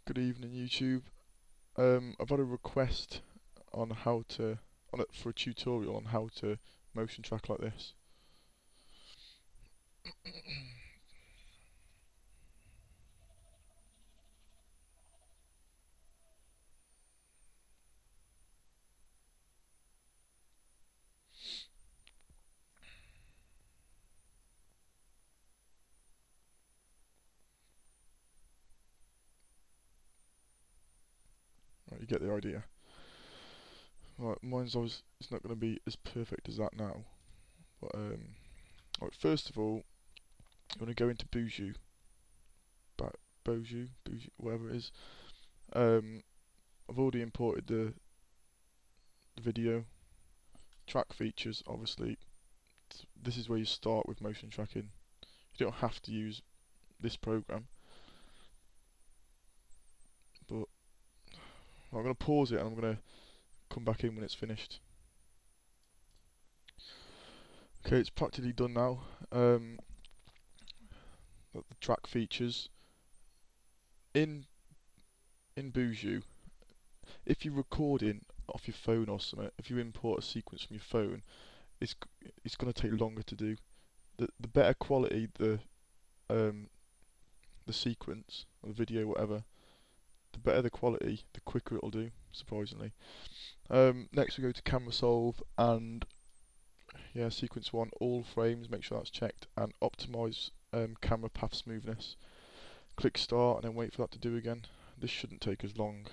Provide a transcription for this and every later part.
Good evening, YouTube. I've had a request on how to for a tutorial on how to motion track like this. Right, you get the idea. Right, mine's always it's not going to be as perfect as that now. But right, first of all, you want to go into Buju, Boujou, whatever it is. I've already imported the video track features. Obviously, this is where you start with motion tracking. You don't have to use this program, but I'm going to pause it and I'm going to come back in when it's finished. Okay, it's practically done now. The track features in Buju. If you're recording off your phone or something, if you import a sequence from your phone, it's going to take longer to do. The better quality the sequence or the video, whatever, the better the quality, the quicker it'll do. Surprisingly. Next we go to camera solve and yeah, sequence 1, all frames, make sure that's checked, and optimize camera path smoothness. Click start and then wait for that to do again. This shouldn't take as long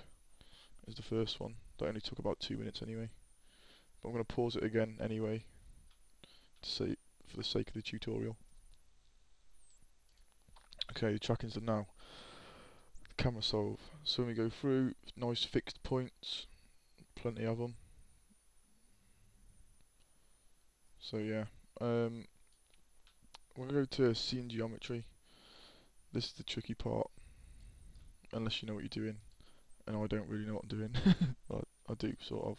as the first one. That only took about 2 minutes anyway. But I'm going to pause it again anyway to say for the sake of the tutorial. Okay, the tracking's done now. Camera solve. So when we go through, nice fixed points, plenty of them. So yeah, we'll go to scene geometry. This is the tricky part, unless you know what you're doing, and I don't really know what I'm doing. I do sort of.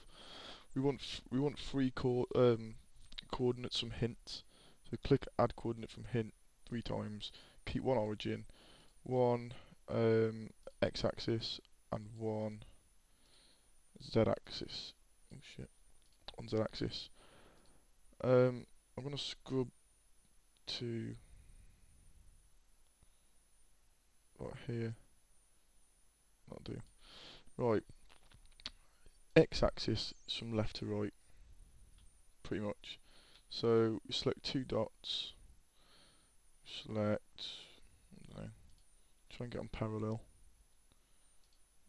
We want three coordinates from hint. So click add coordinate from hint 3 times. Keep one origin, one x-axis, and one z-axis. Oh shit, one z-axis. I'm gonna scrub to right here. That'll do. Right, x-axis is from left to right, pretty much. So we select 2 dots. Select. I don't know, try and get on parallel.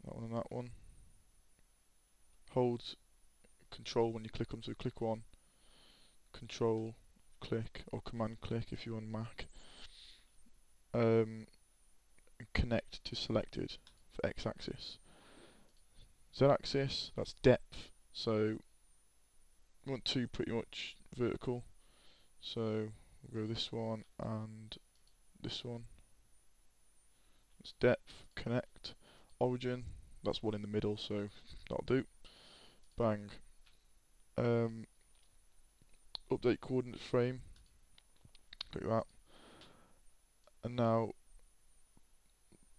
That one and that one. Hold Control when you click them. So click one. Control click or Command click if you're on Mac. Connect to selected for x-axis. Z-axis, that's depth. So we want 2 pretty much vertical. So we'll go this one and this one. It's depth. Connect. Origin. That's one in the middle, so that'll do. Bang. Update coordinate frame. Click that. And now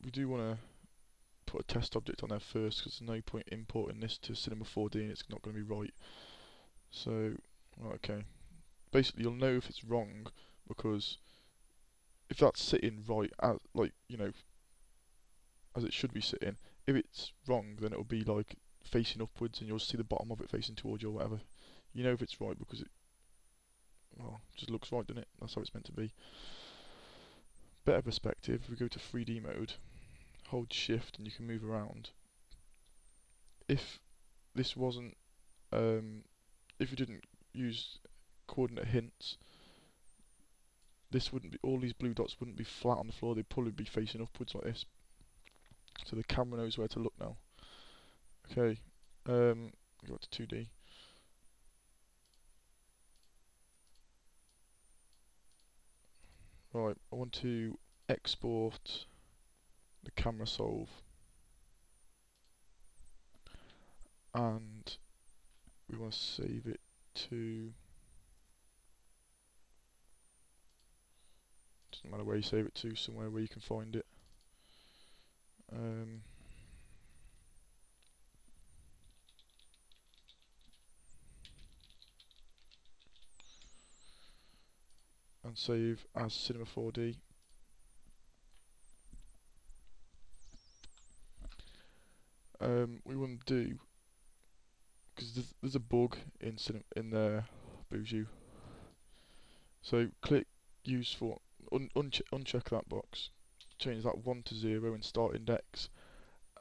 we do want to put a test object on there first because there's no point importing this to Cinema 4D and it's not going to be right. So, okay. Basically, you'll know if it's wrong because if that's sitting right, as as it should be sitting, if it's wrong, then it'll be like facing upwards and you'll see the bottom of it facing towards you or whatever. You know if it's right because it just looks right, doesn't it? That's how it's meant to be. Better perspective, we go to 3D mode, hold shift and you can move around. If this wasn't, if you didn't use coordinate hints, this wouldn't be, all these blue dots wouldn't be flat on the floor, they'd probably be facing upwards like this. So the camera knows where to look now. Okay, go to 2D. Right, I want to export the camera solve and we want to save it to, doesn't matter where you save it to, somewhere where you can find it. save as Cinema 4D. We want to do, because there's a bug in Buju. So click use for, uncheck that box, change that 1 to 0 in start index,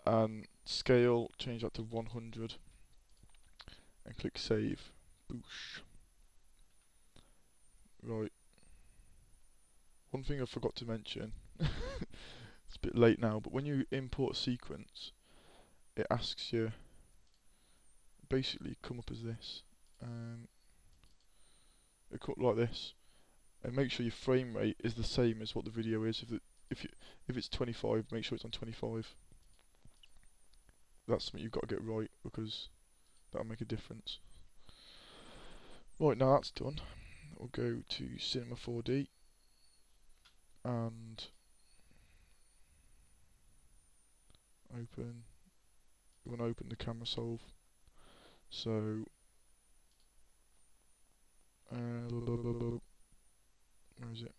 and scale, change that to 100, and click save. Boosh. Right. One thing I forgot to mention, it's a bit late now, but when you import a sequence, it asks you, basically come up as this. It come up like this, and make sure your frame rate is the same as what the video is. If it's 25, make sure it's on 25. That's something you've got to get right, because that'll make a difference. Right, now that's done, we'll go to Cinema 4D and open. We want to open the camera solve. So where is it?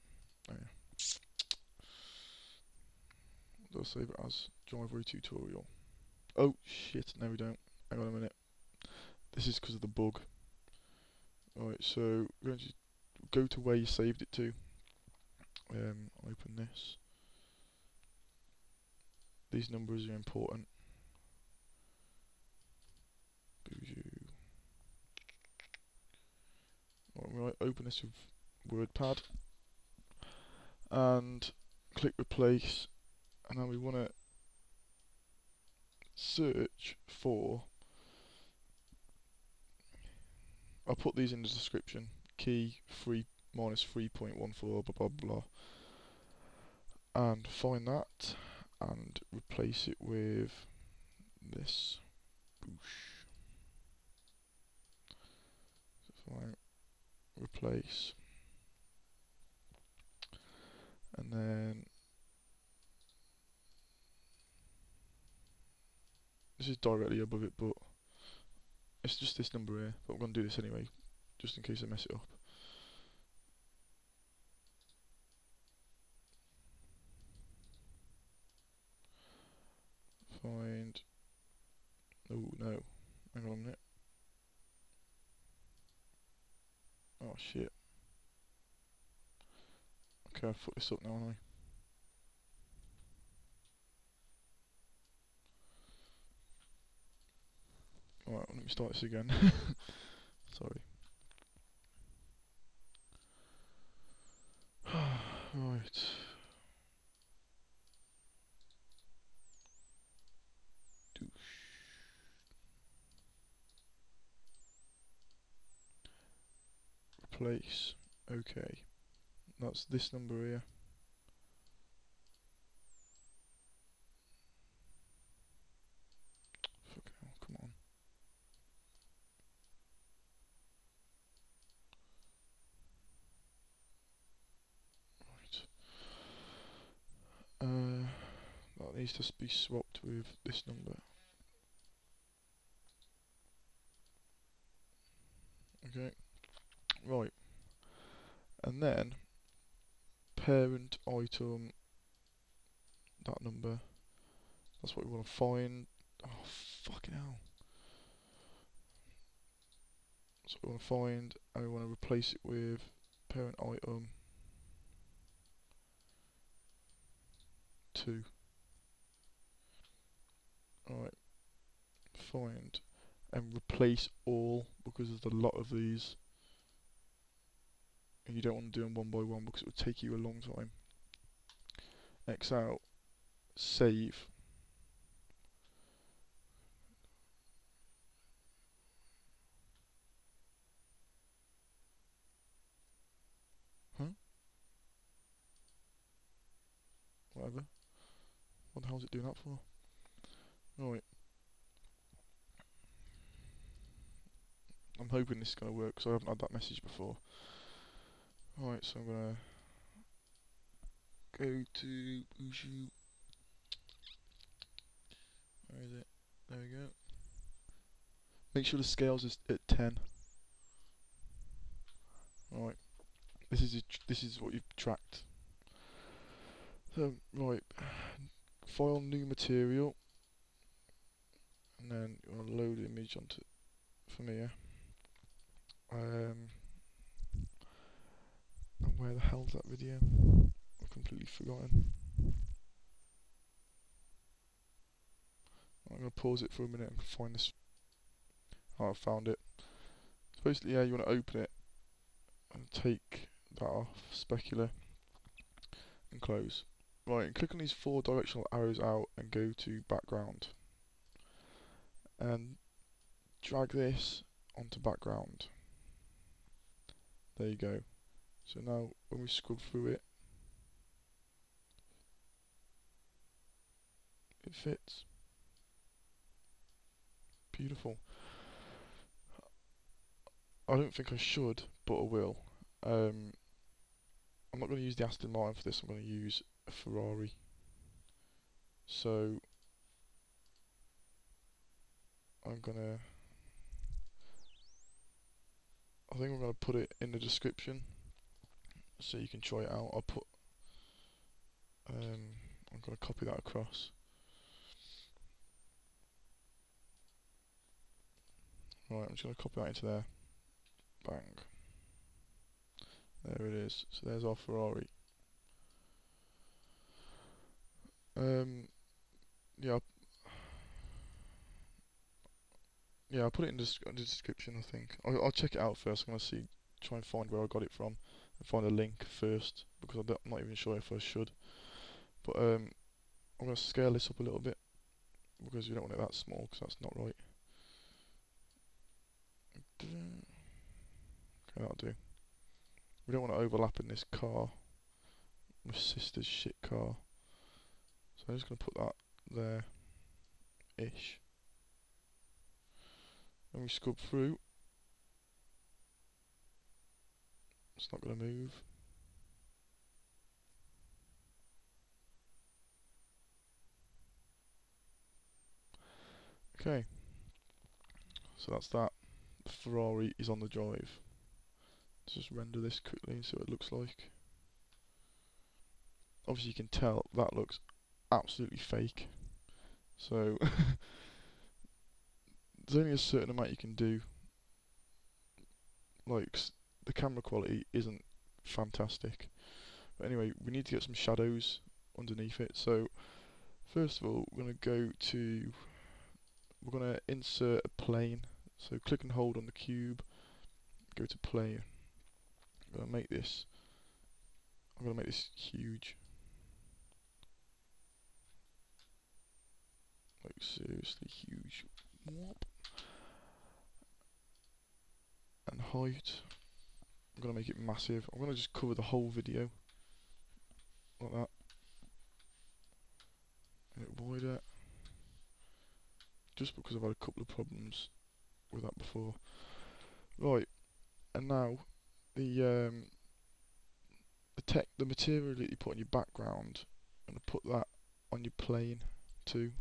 Oh yeah. I'll save it as driveway tutorial. Oh shit! No, we don't. Hang on a minute. This is because of the bug. Alright, so we're going to go to where you saved it to. Open this. These numbers are important. Buju. Right, open this with WordPad and click replace, and then we want to search for, I'll put these in the description, key 3 minus 3.14 blah blah blah, and find that and replace it with this. Boosh. So if I replace, and then this is directly above it, but it's just this number here, but I'm going to do this anyway, just in case I mess it up. Find, oh no, hang on a minute. Oh shit. Okay, I've fucked this up now, haven't I? Alright, let me start this again. Sorry. Right. Replace. Okay. That's this number here. Fuck hell, come on. Right. That needs to be swapped with this number. Okay. Right. And then parent item, that number. That's what we want to find. Oh fucking hell. That's what we want to find, and we want to replace it with parent item 2. Alright. Find and replace all, because there's a lot of these. And you don't want to do them one by one because it would take you a long time. X out, save. Huh? Whatever. What the hell is it doing that for? Right. I'm hoping this is going to work because I haven't had that message before. Alright, so I'm going to go to Boujou. Where is it? There we go. Make sure the scales is at 10. Alright. this is what you've tracked. So right, file new material, and then you want to load the image onto from here. And where the hell's that video? I've completely forgotten. I'm gonna pause it for a minute and find this. Oh, I found it. So basically, yeah, you want to open it and take that off, specular, and close. Right, and click on these 4 directional arrows out and go to background. And drag this onto background. There you go. So now when we scrub through it, it fits. Beautiful. I don't think I should, but I will. I'm not going to use the Aston Martin for this, I'm going to use a Ferrari. So I think I'm going to put it in the description so you can try it out. I'm going to copy that across. Right, I'm just going to copy that into there. Bang. There it is. So there's our Ferrari. Yeah, I'll put it in the description. I think I'll check it out first. I'm gonna try and find where I got it from, and find a link first because I'm not even sure if I should. But I'm gonna scale this up a little bit because we don't want it that small because that's not right. Okay, that'll do. We don't want to overlap in this car. My sister's shit car. So I'm just gonna put that there, ish. When we scrub through, it's not gonna move. Okay, so that's that. The Ferrari is on the drive. Let's just render this quickly and see what it looks like. Obviously you can tell that looks absolutely fake. So there's only a certain amount you can do. Like the camera quality isn't fantastic. But anyway, we need to get some shadows underneath it. So first of all, we're going to insert a plane. So click and hold on the cube, go to plane. I'm going to make this huge. Like seriously huge. And height, I'm going to make it massive. I'm going to just cover the whole video like that. And it wider, just because I've had a couple of problems with that before. Right, and now the material that you put on your background, I'm going to put that on your plane too.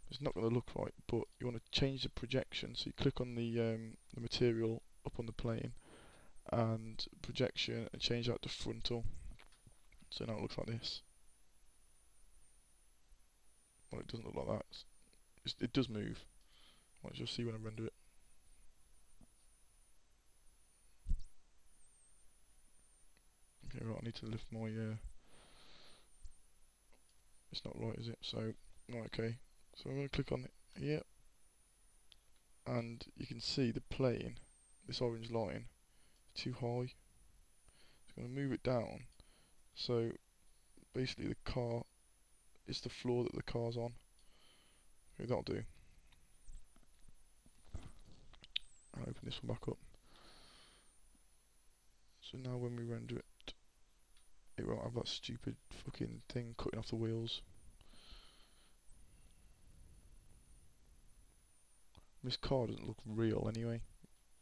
It's not going to look right, but you want to change the projection. So you click on the material up on the plane and projection, and change that to frontal. So now it looks like this. Well, it doesn't look like that. It does move. Like you'll see when I render it. Okay, right. I need to lift my. It's not right, is it? So, right, okay. So I'm going to click on it here, and you can see the plane, this orange line, too high. So I'm going to move it down. So basically, the car is the floor that the car's on. Okay, that'll do. I'll open this one back up. So now when we render it, it won't have that stupid fucking thing cutting off the wheels. This car doesn't look real anyway,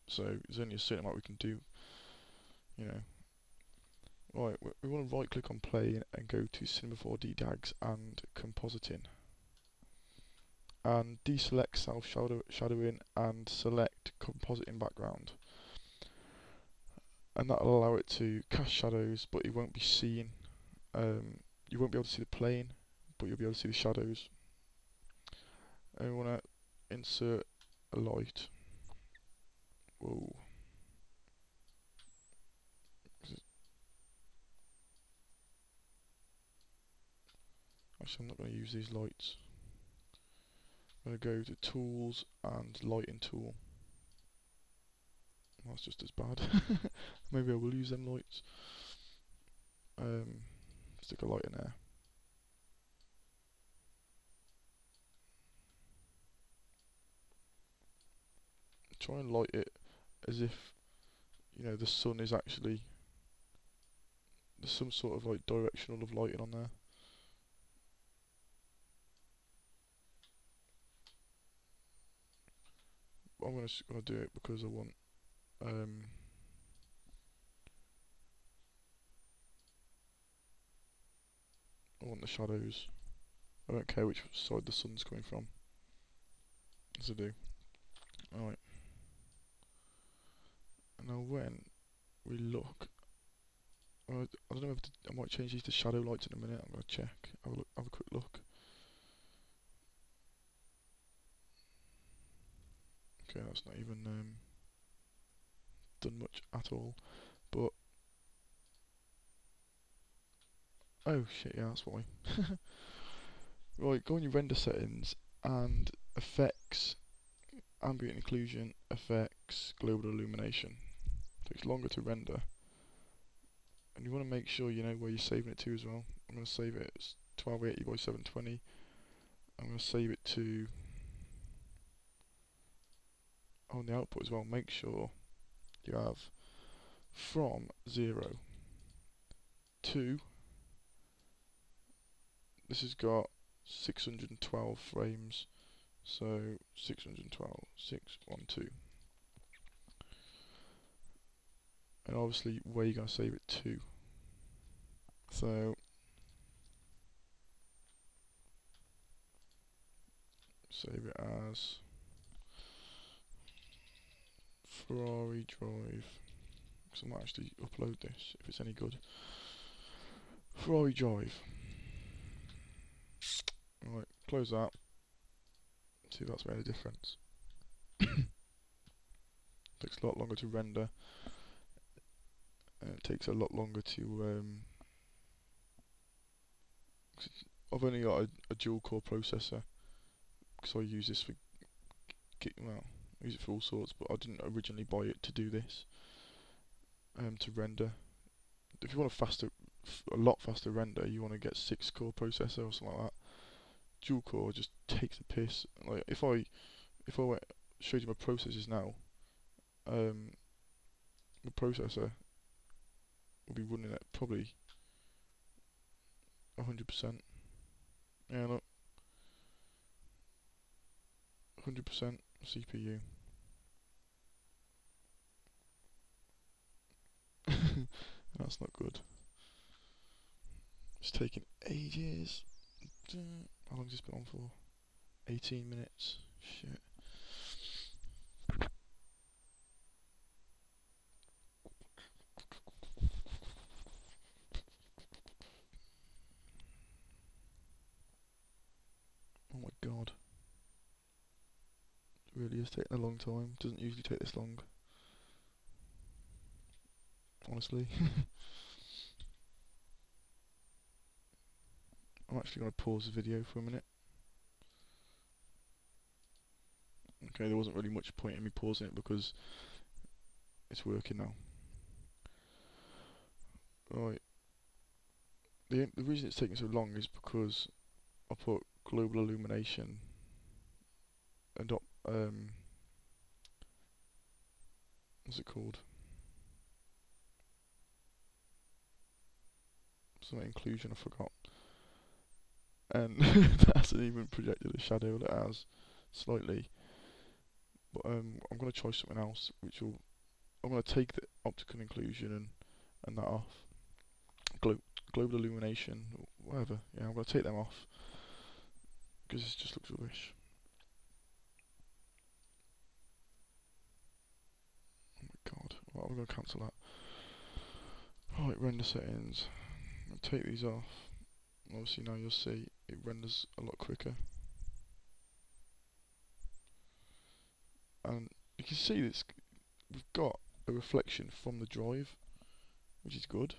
so there's only a certain amount we can do, you know. Right, we want to right click on plane and go to Cinema 4D DAGs and compositing. And deselect self shadowing and select compositing background. and that'll allow it to cast shadows, but it won't be seen. You won't be able to see the plane, but you'll be able to see the shadows. And we want to insert a light. Whoa. Actually, I'm not going to use these lights. I'm going to go to Tools and Lighting Tool. Well, that's just as bad. Maybe I will use them lights. Stick a light in there. Try and light it as if, you know, the sun is actually, there's some sort of like directional of lighting on there. I'm gonna do it because I want the shadows. I don't care which side the sun's coming from, as I do. Alright. Now when we look, I don't know if I might change these to shadow lights in a minute. I'm gonna check. Have a quick look. Okay, that's not even done much at all. But oh shit, yeah, that's why. Right, go on your render settings and effects, ambient occlusion, effects, global illumination. Takes longer to render, and you want to make sure you know where you're saving it to as well. I'm going to save it as 1280 by 720. I'm going to save it to on the output as well. Make sure you have from 0 to, this has got 612 frames, so 612, 612. And obviously where you're going to save it to. So save it as Ferrari Drive, because I might actually upload this if it's any good. Ferrari Drive. Right, close that. See if that's made a difference. Takes a lot longer to render, and it takes a lot longer to I've only got a dual core processor, because I use this for well, I use it for all sorts, but I didn't originally buy it to do this. To render. If you want a lot faster render, you want to get 6-core processor or something like that. Dual core just takes the piss. Like if I showed you my processors now, my processor will be running at probably 100%. Yeah, look, 100% CPU. That's not good. It's taking ages. How long has this been on for? 18 minutes. Shit. Oh my god. It really is taking a long time. Doesn't usually take this long. Honestly. I'm actually going to pause the video for a minute. Okay, there wasn't really much point in me pausing it because it's working now. Right. The reason it's taking so long is because I put global illumination and what's it called? Some inclusion, I forgot. And that hasn't even projected a shadow. It has slightly, but I'm gonna try something else, which will. I'm gonna take the optical inclusion and that off. Global illumination, whatever. Yeah, I'm gonna take them off because this just looks rubbish. Oh my god! Well, I'm gonna cancel that. Right, render settings. I'll take these off. Obviously now you'll see it renders a lot quicker. And you can see this, we've got a reflection from the drive, which is good,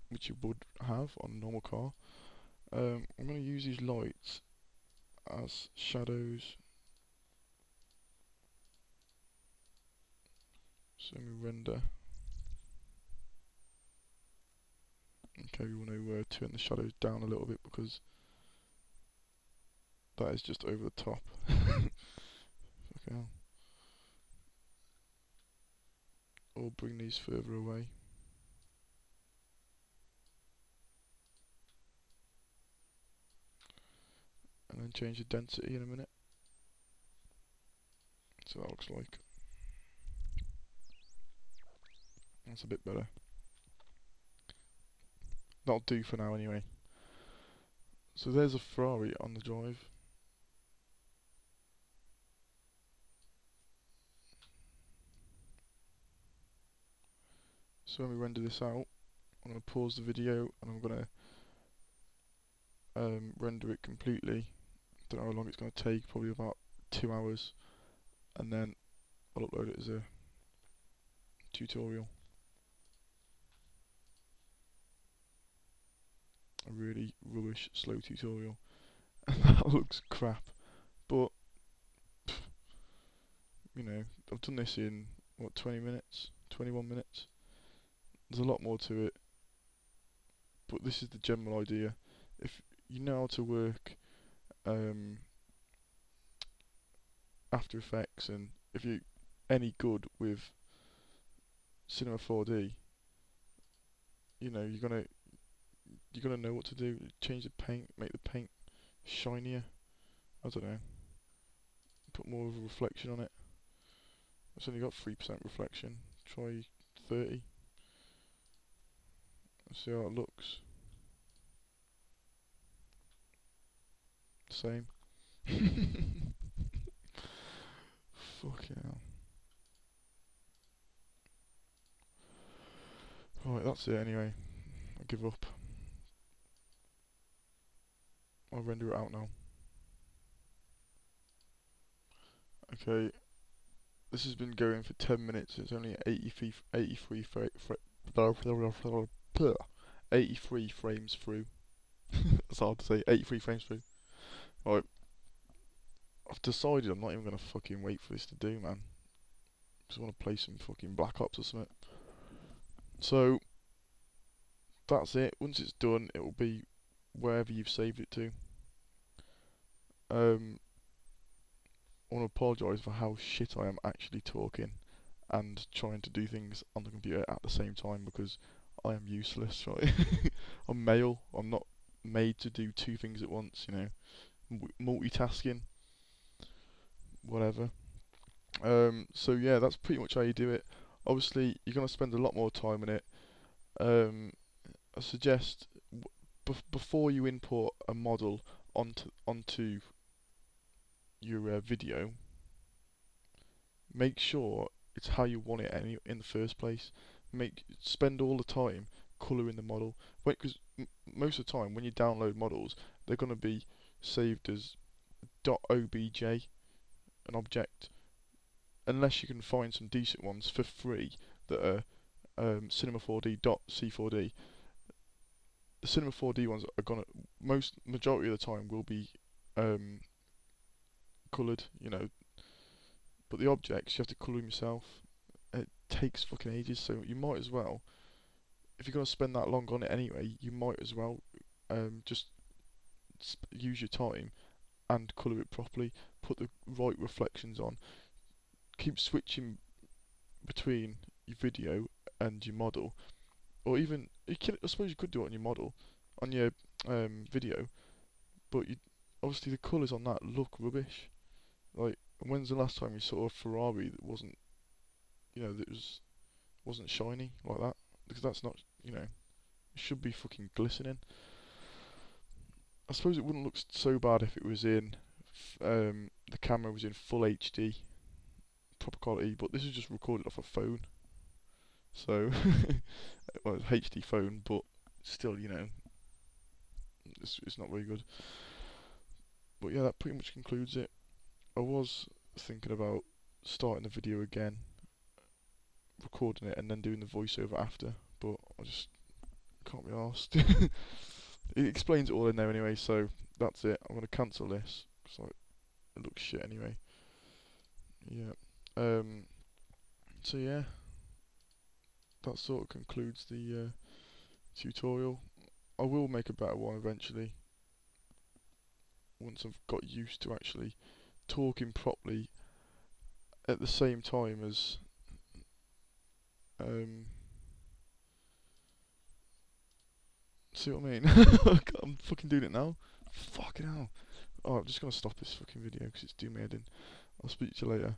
which you would have on a normal car. I'm going to use these lights as shadows. So let me render. Okay, we want to turn the shadows down a little bit because that is just over the top. Okay. Or bring these further away. And then change the density in a minute. So that looks like. That's a bit better. That'll do for now anyway. So there's a Ferrari on the drive. So when we render this out, I'm going to pause the video and I'm going to render it completely. Don't know how long it's going to take, probably about 2 hours, and then I'll upload it as a tutorial. A really rubbish slow tutorial. And that looks crap, but you know, I've done this in what, 20 minutes, 21 minutes. There's a lot more to it, but this is the general idea. If you know how to work After Effects, and if you're any good with Cinema 4D, you know you're gonna know what to do. Change the paint, make the paint shinier. I don't know. Put more of a reflection on it. It's only got 3% reflection. Try 30. See how it looks. Same. Fucking hell. Right, that's it anyway. I give up. I'll render it out now. Okay, this has been going for 10 minutes. It's only 83 frames through. That's hard to say. 83 frames through. Right, I've decided I'm not even gonna fucking wait for this to do, man. Just want to play some fucking Black Ops or something. So that's it. Once it's done, it will be wherever you've saved it to. I want to apologise for how shit I am actually talking and trying to do things on the computer at the same time, because I am useless, right? I'm male. I'm not made to do two things at once, you know. Multitasking. Whatever. So yeah, that's pretty much how you do it. Obviously, you're going to spend a lot more time in it. I suggest before you import a model onto your video, make sure it's how you want it in the first place. Spend all the time colouring the model, because most of the time when you download models, they're going to be saved as .obj, an object, unless you can find some decent ones for free that are Cinema 4D.c4d. The Cinema 4D ones are gonna majority of the time will be coloured, you know, but the objects you have to colour them yourself. It takes fucking ages, so you might as well, if you're gonna spend that long on it anyway, you might as well just use your time and colour it properly. Put the right reflections on. Keep switching between your video and your model, or even I suppose you could do it on your model, on your video, but obviously the colours on that look rubbish. Like, when's the last time you saw a Ferrari that wasn't, you know, wasn't shiny like that? Because that's not, you know, it should be fucking glistening. I suppose it wouldn't look so bad if it was in, the camera was in full HD, proper quality, but this is just recorded off a phone. So, well, it's HD phone, but still, you know, it's not very good. But yeah, that pretty much concludes it. I was thinking about starting the video again, recording it, and then doing the voiceover after, but I just can't be arsed. It explains it all in there anyway, so that's it. I'm gonna cancel this because like, it looks shit anyway. Yeah. So yeah, that sort of concludes the tutorial. I will make a better one eventually, once I've got used to actually talking properly at the same time as see what I mean? I'm fucking doing it now. Fucking hell. Oh, I'm just gonna stop this fucking video because it's doing me head in. I'll speak to you later.